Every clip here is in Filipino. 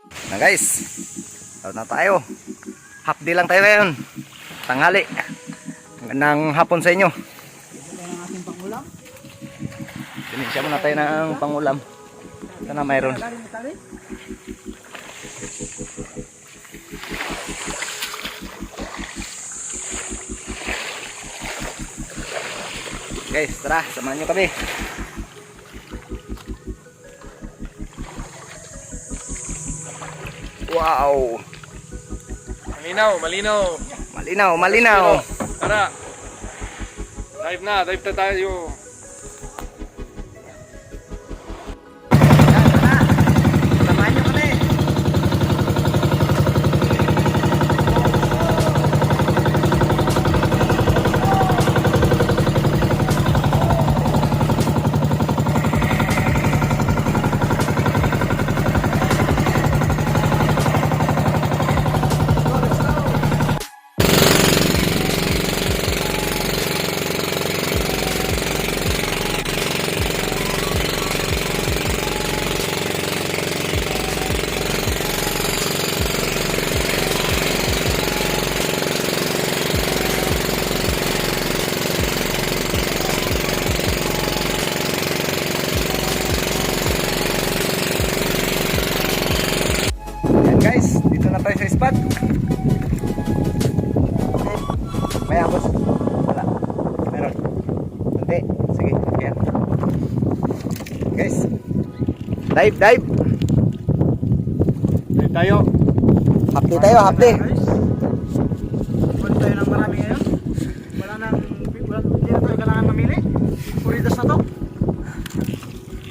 Na guys, out na tayo. Half day lang tayo ngayon. Tanghali. Magandang hapon sa inyo. Siya muna tayo ng pangulam. Sana mayroon. Guys, tara, samahan nyo kami. Wow! Malinaw, malinaw. Malinaw, malinaw. Tara. Dive na tayo. Samahan nyo kami. Guys, dito na tayo sa spot. Okay. May abos. Wala. Meron. Kunti. Sige, yan. Guys. Dive. Dive tayo. Half day tayo, half day. Wala tayo ng marami ngayon. Hindi na tayo kailangan mamili. Puridas na to.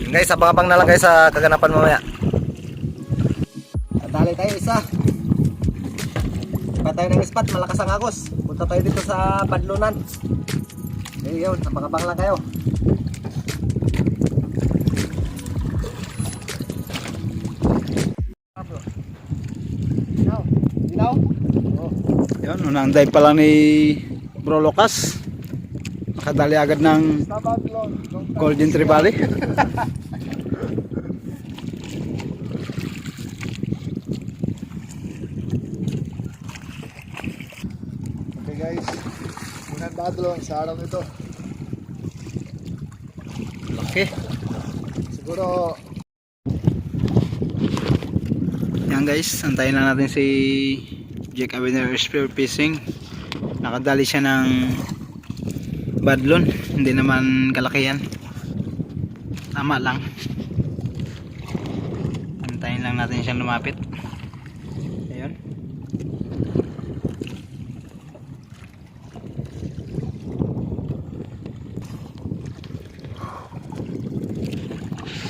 Guys, abang-abang na lang guys sa kaganapan mamaya. Dali tayo isa. Iba tayo ng spot, malakas ang agos. Punta tayo dito sa Badlunan. Okay, yun, abang-abang lang kayo. Ilaw? Oh. Yun, unang dive pa lang ni Bro Lucas. Nakadali agad ng Golden Trevally. Okay guys, unang dadalon sa araw nito. Okay. Siguro Yan guys, antayin na natin si Jake Avenir Spear Fishing. Nakadali siya ng badlon, hindi naman kalakihan. Tama lang. Antayin lang natin siyang lumapit. Ayun.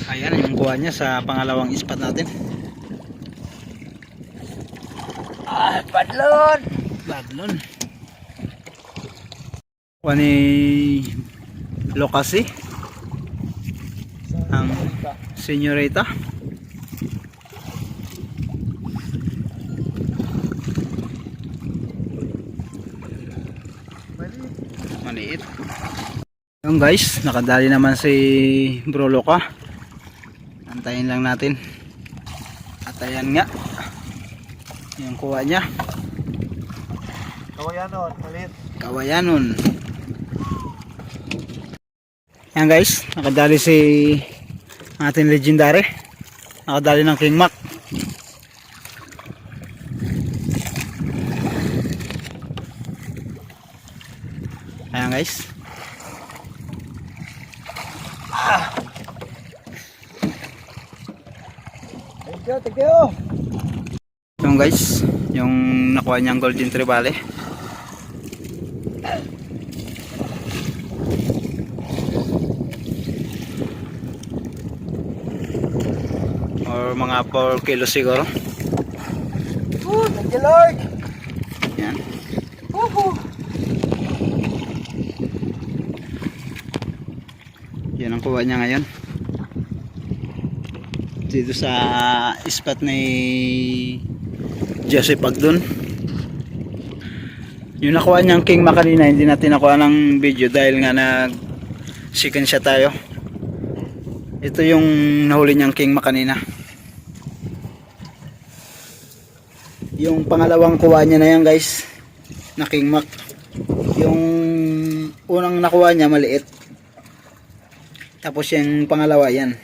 Ayan yung kuha niya sa pangalawang spot natin. Badlon! Badlon. Kuha ni Lucas ang senyorita. Maliit. Yung guys, nakadali naman si Bro Luca. Antayin lang natin. At ayan nga yung kuha niya. kawayanon, maliit. Kawayanon. Yan guys, nakadali si ating legendary. Nakadali ng King Mac. Ayan guys. Thank you. Yung guys, yung nakuha niyang Golden Trevally. Or mga 4 kilos siguro. Thank you Lord! Yan. Yan ang kuha niya ngayon. Dito sa spot ni Joseph Agdon. Yung nakuha niyang King Mac kanina, hindi natin nakuha ng video dahil nga nag second shot tayo. Ito yung nahuli niyang King Mac kanina. Yung pangalawang kuha niya na yan guys, na King Mac. Yung unang nakuha niya maliit. Tapos yung pangalawa yan.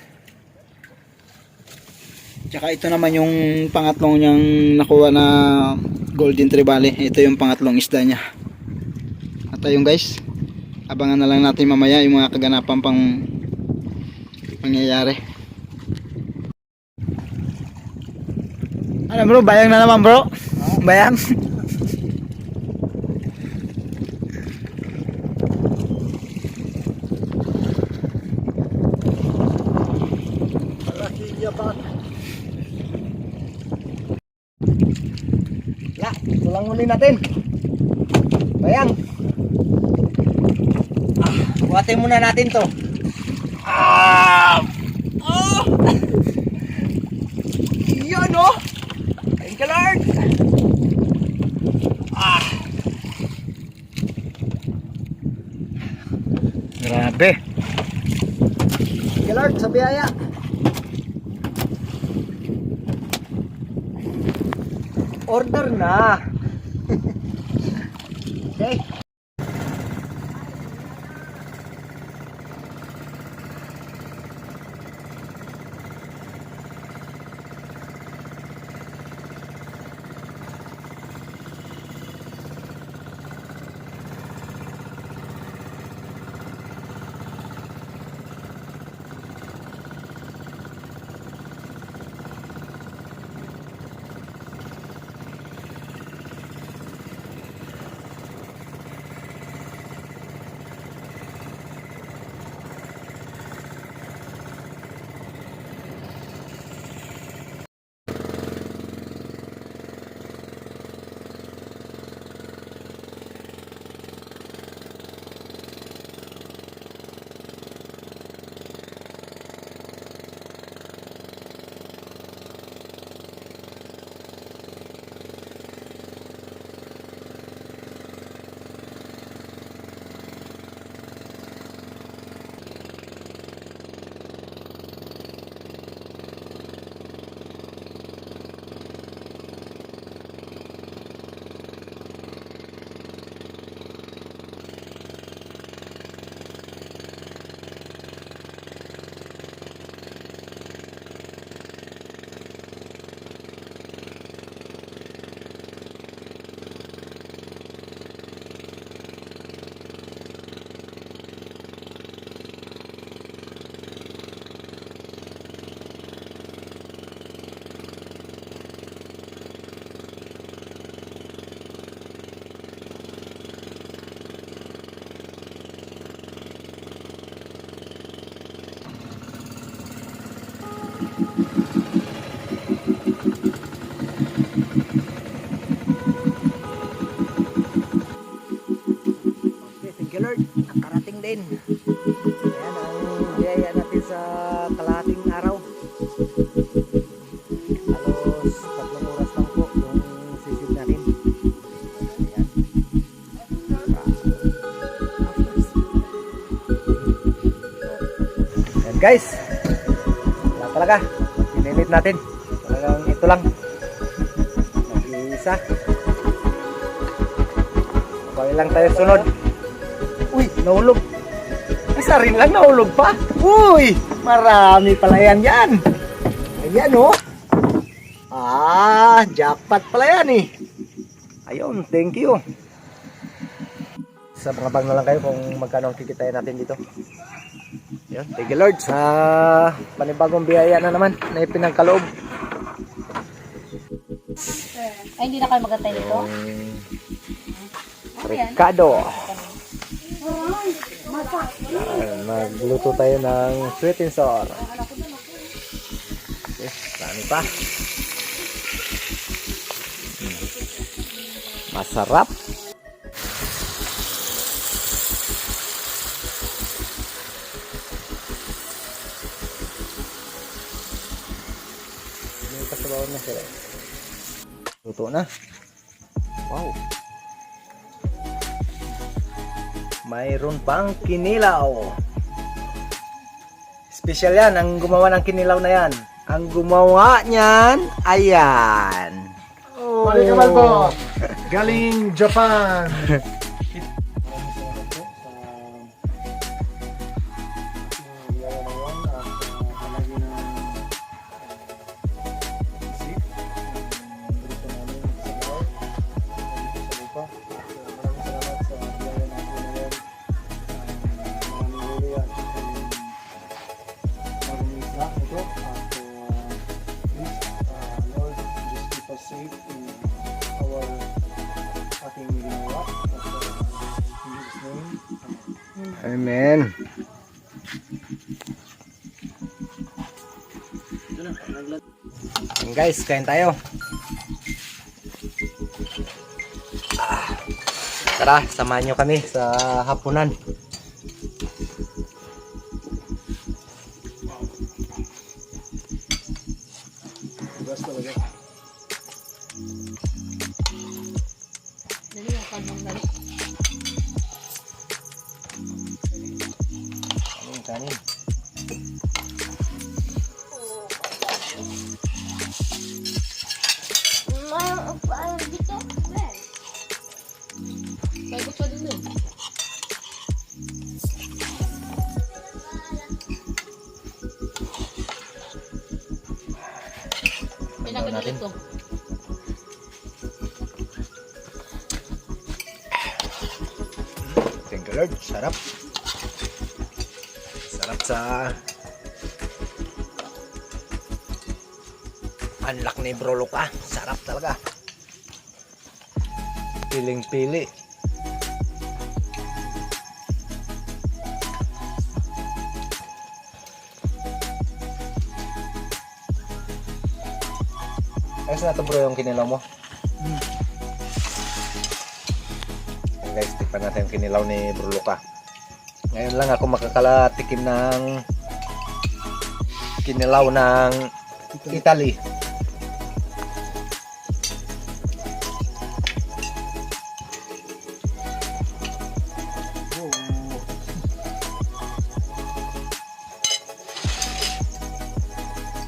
Tsaka ito naman yung pangatlong niyang nakuha na golden trevally. Ito yung pangatlong isda niya. At ayun guys, abangan na lang natin mamaya yung mga kaganapan pang mangyayari. Ano bro, bayang na naman bro. Bayang. Ya, ito lang huli natin. Bayang. Buhatin muna natin to. Oh! Yan oh! Thank you Lord! Grabe! Thank you Lord sa biyaya. Order na. Okay. Nakarating din. Ayan ang biyaya natin sa kalahating araw. Halos 3 oras lang po yung sisig natin. Ayan. Ayan guys. Wala talaga. Pinilit natin. Talagang ito lang. Nag-iisa. Sabay lang tayo sunod. Uy, nahulog. Isa rin lang nahulog pa. Uy, marami pala yan yan. Ayan oh. Jackpot pala yan eh. Ayun, thank you. Sa mga bang na lang kayo kung magkano ang kikitain natin dito. Ayun, thank you Lord sa panibagong biyaya na naman na ipinagkaloob. Ay, hindi na kayo magantay nito? Ricardo. Magluto tayo ng sweet and sour. Okay, dami pa. Masarap. Ini pa sa bawah na sila. Luto na. Wow. Mayroon pang kinilaw. Special yan, ang gumawa ng kinilaw na yan. Ang gumawa niyan, ayan. Balik naman po. Galing Japan. Safe in our ating ginawa. In Jesus' name, Amen. Ayan guys, kain tayo. Tara, samahan nyo kami sa hapunan. Bukas talaga. Dali yung kalmang dali. Kanin. Bagot pa din yun. Pinakagalit ko. Thank you Lord, sarap. Sarap sa anlak ni Bro Luka. Sarap talaga. Piling-pili. Ayos na ito bro yung kinilaw mo. Guys, tikpan natin yung kinilaw ni Bro Luka. Ngayon lang ako makakatikim ng kinilaw ng Italy.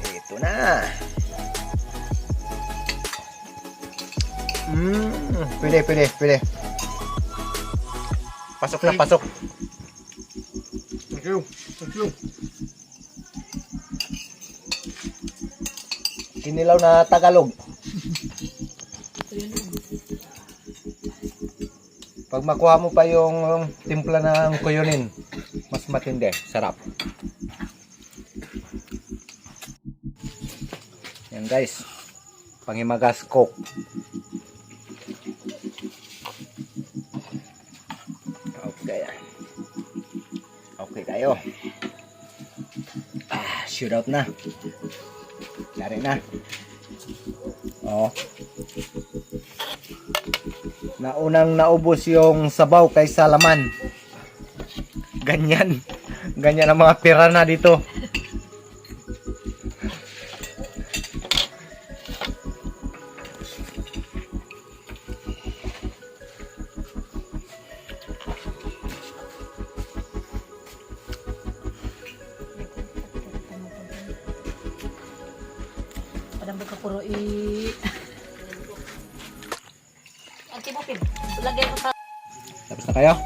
Ito na. Pwede. Pasok na, pasok. Thank you. Kinilaw na Tagalog. Pag makuha mo pa yung timpla ng kuyonin, mas matindi, sarap. Yan guys, Panghimagas Coke. Okay tayo. Shootout na. Yari na. Oh. Naunang naubos yung sabaw kaysa laman. Ganyan. Ganyan ang mga pirana dito. Padang ka puro Anti mo pin. Lagyan mo sa Tapos na kayo?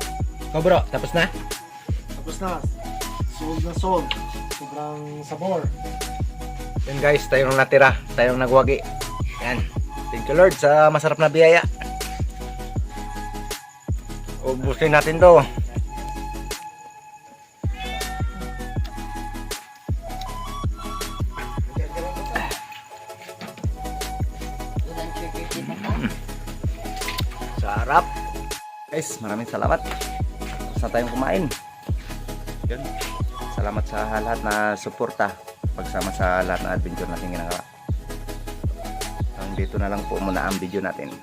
Ikaw bro, tapos na? Tapos na. Sold na sold. Sobrang sabor. Yun guys, tayong natira. Tayong nagwagi. Yan. Thank you Lord sa masarap na biyaya. Ubusin natin to. Sarap. Guys, maraming salamat. Tapos na tayong kumain. Yun. Salamat sa lahat na suporta pagsama sa lahat na adventure natin ginagawa. Hanggang dito na lang po muna ang video natin.